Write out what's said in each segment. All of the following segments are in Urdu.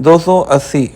280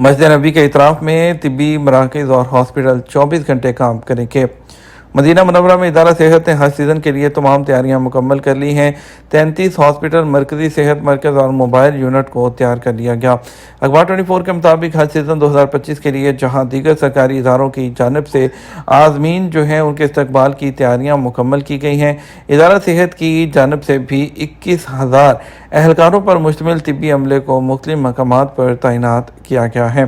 مسجد نبی کے اطراف میں طبی مراکز اور ہاسپٹل 24 گھنٹے کام کریں گے۔ مدینہ منورہ میں ادارہ صحت نے ہر سیزن کے لیے تمام تیاریاں مکمل کر لی ہیں۔ 33 ہاسپٹل، مرکزی صحت مرکز اور موبائل یونٹ کو تیار کر لیا گیا۔ اخبار 24 کے مطابق ہر سیزن 2025 کے لیے جہاں دیگر سرکاری اداروں کی جانب سے عازمین جو ہیں ان کے استقبال کی تیاریاں مکمل کی گئی ہیں، ادارہ صحت کی جانب سے بھی 21,000 اہلکاروں پر مشتمل طبی عملے کو مختلف مقامات پر تعینات کیا گیا ہے۔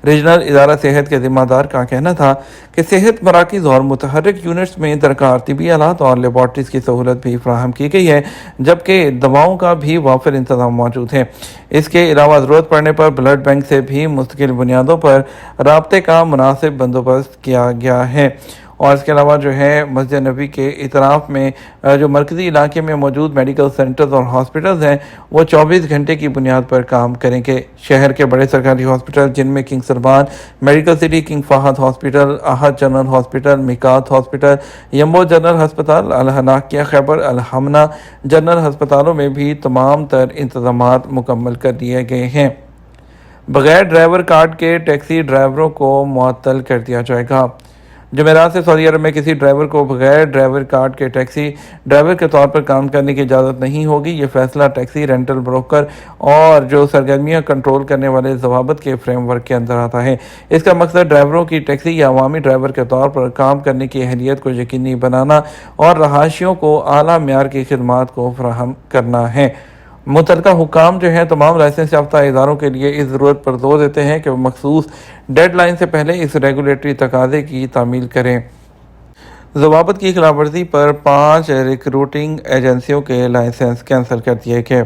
ریجنل ادارہ صحت کے ذمہ دار کا کہنا تھا کہ صحت مراکز اور متحرک یونٹس میں درکار طبی آلات اور لیبارٹریز کی سہولت بھی فراہم کی گئی ہے، جبکہ دواؤں کا بھی وافر انتظام موجود ہے۔ اس کے علاوہ ضرورت پڑنے پر بلڈ بینک سے بھی مستقل بنیادوں پر رابطے کا مناسب بندوبست کیا گیا ہے۔ اور اس کے علاوہ جو ہے مسجد نبی کے اطراف میں جو مرکزی علاقے میں موجود میڈیکل سینٹرز اور ہاسپٹلز ہیں وہ 24 گھنٹے کی بنیاد پر کام کریں گے۔ شہر کے بڑے سرکاری ہاسپٹل جن میں king Salman medical city, king Fahd hospital, Uhud general hospital, Miqat hospital, Yanbu general ہسپتال، الحناکیہ خیبر، الحمنہ جنرل ہسپتالوں میں بھی تمام تر انتظامات مکمل کر دیے گئے ہیں۔ بغیر ڈرائیور کارڈ کے ٹیکسی ڈرائیوروں کو معطل کر دیا جائے گا۔ جمعرات سے سعودی عرب میں کسی ڈرائیور کو بغیر ڈرائیور کارڈ کے ٹیکسی ڈرائیور کے طور پر کام کرنے کی اجازت نہیں ہوگی۔ یہ فیصلہ ٹیکسی رینٹل بروکر اور جو سرگرمیاں کنٹرول کرنے والے ضوابط کے فریم ورک کے اندر آتا ہے۔ اس کا مقصد ڈرائیوروں کی ٹیکسی یا عوامی ڈرائیور کے طور پر کام کرنے کی اہلیت کو یقینی بنانا اور رہائشیوں کو اعلیٰ معیار کی خدمات کو فراہم کرنا ہے۔ متعلقہ حکام جو ہیں تمام لائسنس یافتہ اداروں کے لیے اس ضرورت پر زور دیتے ہیں کہ وہ مخصوص ڈیڈ لائن سے پہلے اس ریگولیٹری تقاضے کی تعمیل کریں۔ ضوابط کی خلاف ورزی پر 5 ریکروٹنگ ایجنسیوں کے لائسنس کینسل کر دیے گئے۔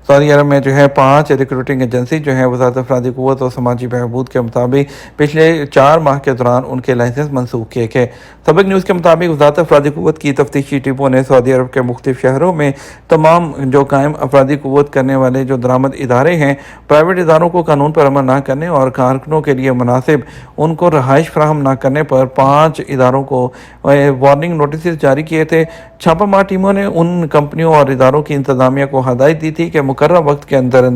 سعودی عرب میں جو ہے 5 ریکروٹنگ ایجنسی جو ہیں وزارت افرادی قوت اور سماجی بہبود کے مطابق پچھلے 4 ماہ کے دوران ان کے لائسنس منسوخ کیے گئے۔ سابق نیوز کے مطابق وزارت افرادی قوت کی تفتیشی ٹیموں نے سعودی عرب کے مختلف شہروں میں تمام جو قائم افرادی قوت کرنے والے جو درآمد ادارے ہیں، پرائیویٹ اداروں کو قانون پر عمل نہ کرنے اور کارکنوں کے لیے مناسب ان کو رہائش فراہم نہ کرنے پر 5 اداروں کو وارننگ نوٹسز جاری کیے تھے۔ چھاپہ مار ٹیموں نے ان کمپنیوں اور اداروں کی انتظامیہ کو ہدایت دی تھی کہ مقررہ وقت کے اندر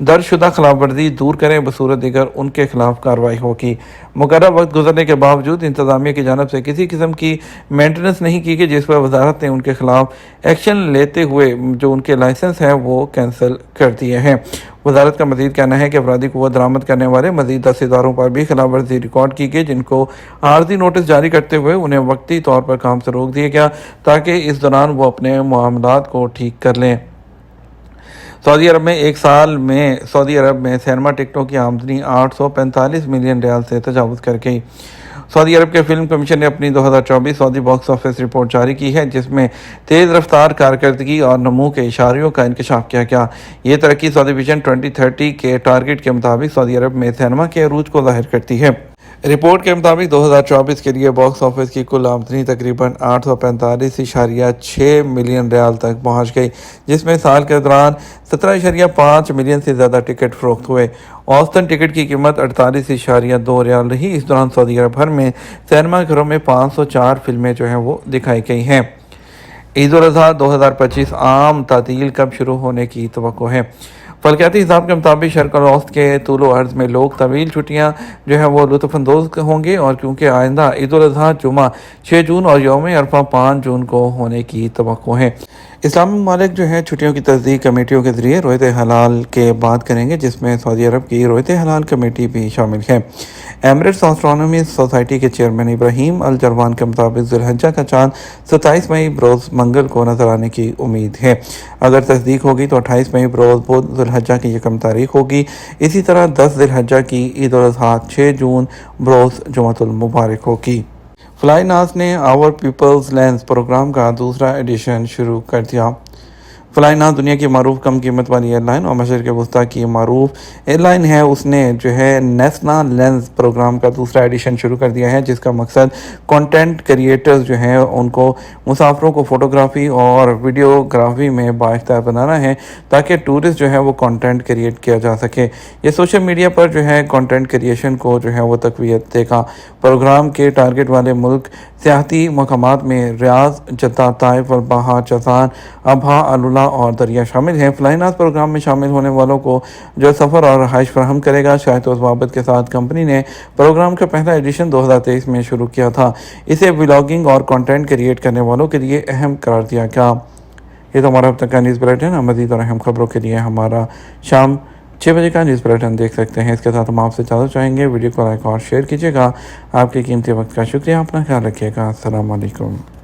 درج شدہ خلاف ورزی دور کریں، بصورت دیگر ان کے خلاف کارروائی ہوگی۔ مقررہ وقت گزرنے کے باوجود انتظامیہ کی جانب سے کسی قسم کی مینٹیننس نہیں کی گئی، جس پر وزارت نے ان کے خلاف ایکشن لیتے ہوئے جو ان کے لائسنس ہیں وہ کینسل کر دیے ہیں۔ وزارت کا مزید کہنا ہے کہ افرادی قوت درآمد کرنے والے مزید 10 اداروں پر بھی خلاف ورزی ریکارڈ کی گئی، جن کو عارضی نوٹس جاری کرتے ہوئے انہیں وقتی طور پر کام سے روک دیا گیا تاکہ اس دوران وہ اپنے معاملات کو ٹھیک کر لیں۔ سعودی عرب میں ایک سال میں سعودی عرب میں سینما ٹکٹوں کی آمدنی 845 ملین ریال سے تجاوز کر گئی۔ سعودی عرب کے فلم کمیشن نے اپنی 2024 سعودی باکس آفس رپورٹ جاری کی ہے، جس میں تیز رفتار کارکردگی اور نمو کے اشاریوں کا انکشاف کیا گیا۔ یہ ترقی سعودی ویژن 2030 کے ٹارگٹ کے مطابق سعودی عرب میں سینما کے عروج کو ظاہر کرتی ہے۔ رپورٹ کے مطابق 2024 کے لیے باکس آفس کی کل آمدنی تقریباً 845.6 ملین ریال تک پہنچ گئی، جس میں سال کے دوران 17.5 ملین سے زیادہ ٹکٹ فروخت ہوئے۔ اوسطاً ٹکٹ کی قیمت 48.2 ریال رہی۔ اس دوران سعودی عرب بھر میں سینما گھروں میں 504 فلمیں جو ہیں وہ دکھائی گئی ہیں۔ عید الاضحیٰ 2025 عام تعطیل کب شروع ہونے کی توقع ہے؟ فلکیاتی حساب کے مطابق شرق الاوسط کے طول و عرض میں لوگ طویل چھٹیاں جو ہیں وہ لطف اندوز ہوں گے، اور کیونکہ آئندہ عید الاضحیٰ جمعہ 6 جون اور یوم عرفہ 5 جون کو ہونے کی توقع ہے۔ اسلامی ممالک جو ہیں چھٹیوں کی تصدیق کمیٹیوں کے ذریعے رویت حلال کے بعد کریں گے، جس میں سعودی عرب کی رویت حلال کمیٹی بھی شامل ہے۔ ایمریٹس اسٹرانومی سوسائٹی کے چیئرمین ابراہیم الجروان کے مطابق ذی الحجہ کا چاند 27 مئی بروز منگل کو نظر آنے کی امید ہے۔ اگر تصدیق ہوگی تو 28 مئی بروز بدھ ذی الحجہ کی 1 تاریخ ہوگی۔ اسی طرح 10 ذی الحجہ کی عید الاضحیٰ 6 جون بروز جمعۃ المبارک ہوگی۔ فلائی ناز نے آور پیپلز لینڈز پروگرام کا دوسرا ایڈیشن شروع کر دیا۔ فلائی ناز دنیا کی معروف کم قیمت والی ایئر لائن اور مشرق وسطیٰ کی معروف ایئر لائن ہے۔ اس نے جو ہے نیسنا لینز پروگرام کا دوسرا ایڈیشن شروع کر دیا ہے، جس کا مقصد کنٹینٹ کریئٹرز جو ہیں ان کو مسافروں کو فوٹوگرافی اور ویڈیوگرافی میں بااختیار بنانا ہے تاکہ ٹورسٹ جو ہے وہ کنٹینٹ کریٹ کیا جا سکے۔ یہ سوشل میڈیا پر جو ہے کنٹینٹ کریشن کو جو ہے وہ تقویت دے گا۔ پروگرام کے ٹارگٹ والے ملک سیاحتی مقامات میں ریاض، جدہ، طائف، الباحہ، جازان، ابہا، الولا، تلا اور دریا شامل ہیں۔ فلائی ناز پروگرام میں شامل ہونے والوں کو جو سفر اور رہائش فراہم کرے گا۔ شاہد بابت کے ساتھ کمپنی نے پروگرام کا پہلا ایڈیشن 2023 میں شروع کیا تھا۔ اسے ولاگنگ اور کنٹینٹ کریٹ کرنے والوں کے لیے اہم قرار دیا گیا۔ یہ تو ہمارا اب تک کا نیوز بلیٹن ہے۔ مزید اور اہم خبروں کے لیے ہمارا شام 6 بجے کا نیوز بلیٹن دیکھ سکتے ہیں۔ اس کے ساتھ ہم آپ سے اجازت چاہیں گے۔ ویڈیو کو لائک اور شیئر کیجیے گا۔ آپ کے قیمتی وقت کا شکریہ۔ اپنا خیال رکھیے گا۔ السلام علیکم۔